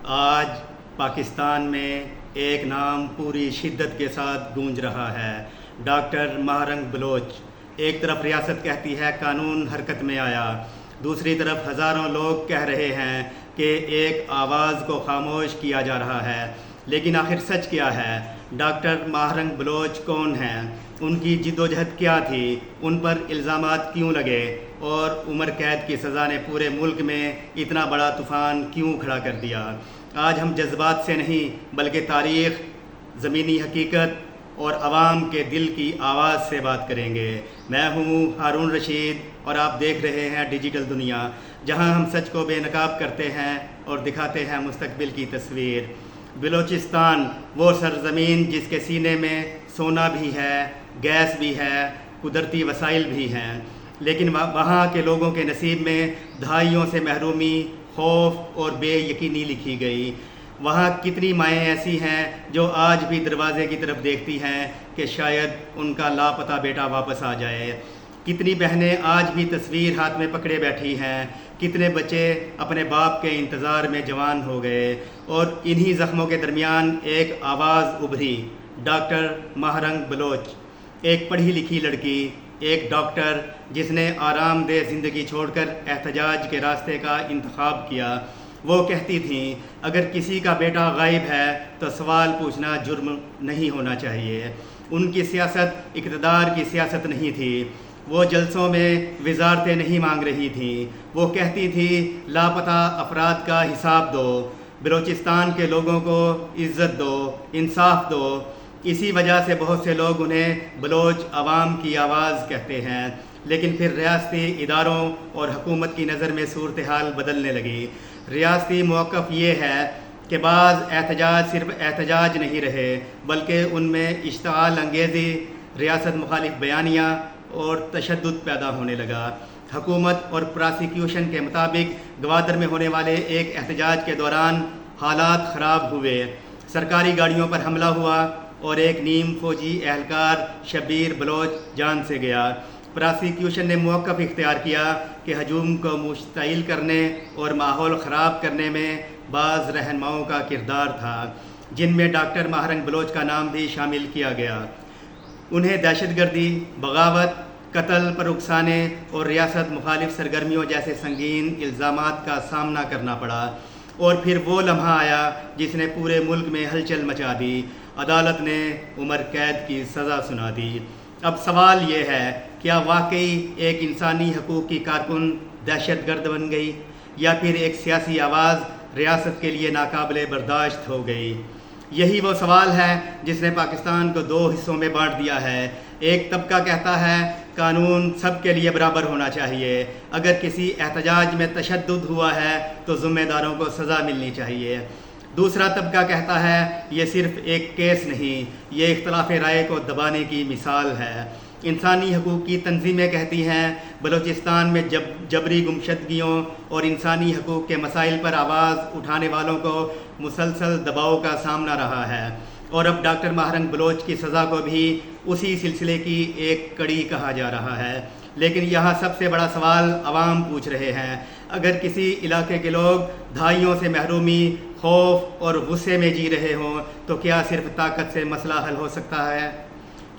آج پاکستان میں ایک نام پوری شدت کے ساتھ گونج رہا ہے، ڈاکٹر ماہرنگ بلوچ۔ ایک طرف ریاست کہتی ہے قانون حرکت میں آیا، دوسری طرف ہزاروں لوگ کہہ رہے ہیں کہ ایک آواز کو خاموش کیا جا رہا ہے۔ لیکن آخر سچ کیا ہے؟ ڈاکٹر ماہرنگ بلوچ کون ہیں؟ ان کی جدوجہد کیا تھی؟ ان پر الزامات کیوں لگے؟ اور عمر قید کی سزا نے پورے ملک میں اتنا بڑا طوفان کیوں کھڑا کر دیا؟ آج ہم جذبات سے نہیں بلکہ تاریخ، زمینی حقیقت اور عوام کے دل کی آواز سے بات کریں گے۔ میں ہوں ہارون رشید اور آپ دیکھ رہے ہیں ڈیجیٹل دنیا، جہاں ہم سچ کو بے نقاب کرتے ہیں اور دکھاتے ہیں مستقبل کی تصویر۔ بلوچستان، وہ سرزمین جس کے سینے میں سونا بھی ہے، گیس بھی ہے، قدرتی وسائل بھی ہیں، لیکن وہاں کے لوگوں کے نصیب میں دہائیوں سے محرومی، خوف اور بے یقینی لکھی گئی۔ وہاں کتنی مائیں ایسی ہیں جو آج بھی دروازے کی طرف دیکھتی ہیں کہ شاید ان کا لاپتہ بیٹا واپس آ جائے۔ کتنی بہنیں آج بھی تصویر ہاتھ میں پکڑے بیٹھی ہیں، کتنے بچے اپنے باپ کے انتظار میں جوان ہو گئے، اور انہی زخموں کے درمیان ایک آواز ابھری، ڈاکٹر ماہرنگ بلوچ، ایک پڑھی لکھی لڑکی، ایک ڈاکٹر جس نے آرام دہ زندگی چھوڑ کر احتجاج کے راستے کا انتخاب کیا۔ وہ کہتی تھیں اگر کسی کا بیٹا غائب ہے تو سوال پوچھنا جرم نہیں ہونا چاہیے۔ ان کی سیاست اقتدار کی سیاست نہیں تھی، وہ جلسوں میں وزارتیں نہیں مانگ رہی تھیں، وہ کہتی تھی لاپتہ افراد کا حساب دو، بلوچستان کے لوگوں کو عزت دو، انصاف دو۔ اسی وجہ سے بہت سے لوگ انہیں بلوچ عوام کی آواز کہتے ہیں۔ لیکن پھر ریاستی اداروں اور حکومت کی نظر میں صورتحال بدلنے لگی۔ ریاستی موقف یہ ہے کہ بعض احتجاج صرف احتجاج نہیں رہے، بلکہ ان میں اشتعال انگیزی، ریاست مخالف بیانیہ اور تشدد پیدا ہونے لگا۔ حکومت اور پراسیکیوشن کے مطابق گوادر میں ہونے والے ایک احتجاج کے دوران حالات خراب ہوئے، سرکاری گاڑیوں پر حملہ ہوا اور ایک نیم فوجی اہلکار شبیر بلوچ جان سے گیا۔ پراسیکیوشن نے موقف اختیار کیا کہ ہجوم کو مشتعل کرنے اور ماحول خراب کرنے میں بعض رہنماؤں کا کردار تھا، جن میں ڈاکٹر ماہرنگ بلوچ کا نام بھی شامل کیا گیا۔ انہیں دہشت گردی، بغاوت، قتل پر اکسانے اور ریاست مخالف سرگرمیوں جیسے سنگین الزامات کا سامنا کرنا پڑا۔ اور پھر وہ لمحہ آیا جس نے پورے ملک میں ہلچل مچا دی، عدالت نے عمر قید کی سزا سنا دی۔ اب سوال یہ ہے، کیا واقعی ایک انسانی حقوق کی کارکن دہشت گرد بن گئی، یا پھر ایک سیاسی آواز ریاست کے لیے ناقابل برداشت ہو گئی؟ یہی وہ سوال ہے جس نے پاکستان کو دو حصوں میں بانٹ دیا ہے۔ ایک طبقہ کہتا ہے قانون سب کے لیے برابر ہونا چاہیے، اگر کسی احتجاج میں تشدد ہوا ہے تو ذمہ داروں کو سزا ملنی چاہیے۔ دوسرا طبقہ کہتا ہے یہ صرف ایک کیس نہیں، یہ اختلاف رائے کو دبانے کی مثال ہے۔ انسانی حقوق کی تنظیمیں کہتی ہیں بلوچستان میں جبری گمشدگیوں اور انسانی حقوق کے مسائل پر آواز اٹھانے والوں کو مسلسل دباؤ کا سامنا رہا ہے، اور اب ڈاکٹر ماہرنگ بلوچ کی سزا کو بھی اسی سلسلے کی ایک کڑی کہا جا رہا ہے۔ لیکن یہاں سب سے بڑا سوال عوام پوچھ رہے ہیں، اگر کسی علاقے کے لوگ دہائیوں سے محرومی، خوف اور غصے میں جی رہے ہوں تو کیا صرف طاقت سے مسئلہ حل ہو سکتا ہے؟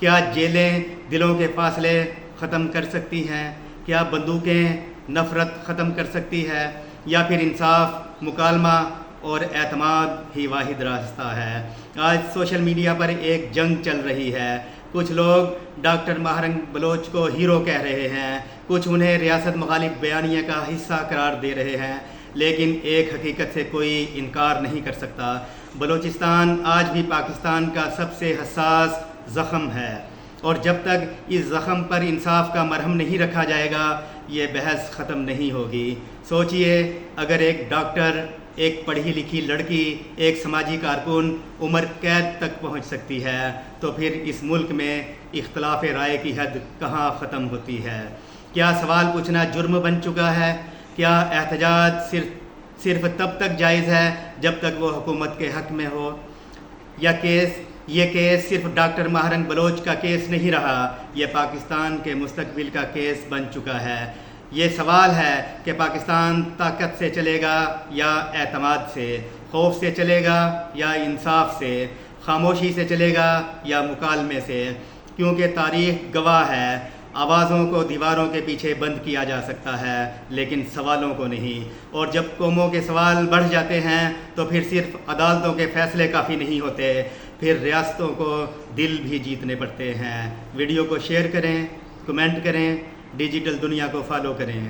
کیا جیلیں دلوں کے فاصلے ختم کر سکتی ہیں؟ کیا بندوقیں نفرت ختم کر سکتی ہے؟ یا پھر انصاف، مکالمہ اور اعتماد ہی واحد راستہ ہے؟ آج سوشل میڈیا پر ایک جنگ چل رہی ہے۔ کچھ لوگ ڈاکٹر ماہرنگ بلوچ کو ہیرو کہہ رہے ہیں، کچھ انہیں ریاست مخالف بیانیہ کا حصہ قرار دے رہے ہیں، لیکن ایک حقیقت سے کوئی انکار نہیں کر سکتا، بلوچستان آج بھی پاکستان کا سب سے حساس زخم ہے، اور جب تک اس زخم پر انصاف کا مرہم نہیں رکھا جائے گا یہ بحث ختم نہیں ہوگی۔ سوچئے، اگر ایک ڈاکٹر، ایک پڑھی لکھی لڑکی، ایک سماجی کارکن عمر قید تک پہنچ سکتی ہے تو پھر اس ملک میں اختلاف رائے کی حد کہاں ختم ہوتی ہے؟ کیا سوال پوچھنا جرم بن چکا ہے؟ کیا احتجاج صرف تب تک جائز ہے جب تک وہ حکومت کے حق میں ہو؟ یا یہ کیس صرف ڈاکٹر ماہرنگ بلوچ کا کیس نہیں رہا، یہ پاکستان کے مستقبل کا کیس بن چکا ہے۔ یہ سوال ہے کہ پاکستان طاقت سے چلے گا یا اعتماد سے، خوف سے چلے گا یا انصاف سے، خاموشی سے چلے گا یا مکالمے سے، کیونکہ تاریخ گواہ ہے آوازوں کو دیواروں کے پیچھے بند کیا جا سکتا ہے لیکن سوالوں کو نہیں، اور جب قوموں کے سوال بڑھ جاتے ہیں تو پھر صرف عدالتوں کے فیصلے کافی نہیں ہوتے، پھر ریاستوں کو دل بھی جیتنے پڑتے ہیں۔ ویڈیو کو شیئر کریں، کمنٹ کریں، ڈیجیٹل دنیا کو فالو کریں۔